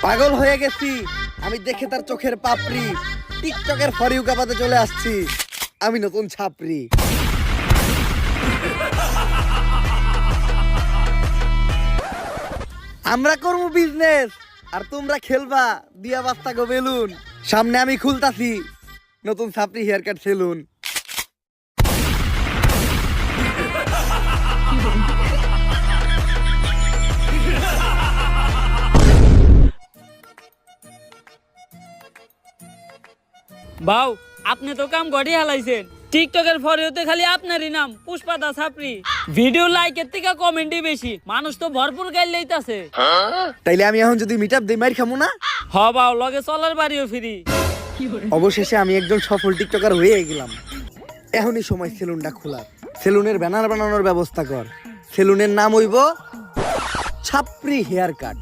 পাগল হয়ে গেছি আমি দেখে তার চোখের পাপড়ি। টিকটকের ফর ইউ কাপাতে চলে আসছি আমি নতুন ছাপরি। আমরা করবো বিজনেস আর তোমরা খেলবা দিয়া বাস্তা গো বেলুন। সামনে আমি খুলতাছি নতুন ছাপরি হেয়ার কাট সেলুন। বাউ আপনি তো কাম গড়ি হালাইছেন। টিকটকের ফরিওতে খালি আপনারই নাম পুষ্পাদা ছাপরি। ভিডিও লাইকের থেকে কমেন্টই বেশি, মানুষ তো ভরপুর গাইল লইতাছে। তাইলে আমি এখন যদি মিট আপ দিই মাইর খামু না? হ বাউ লগে চলার বাড়িও ফিরি। অবশেষে আমি একজন সফল টিকটকার হয়ে গেলাম। এখনই সময় সেলুনটা খোলার। সেলুনের ব্যানার বানানোর ব্যবস্থা কর। সেলুনের নাম হইব ছাপরি হেয়ার কাট।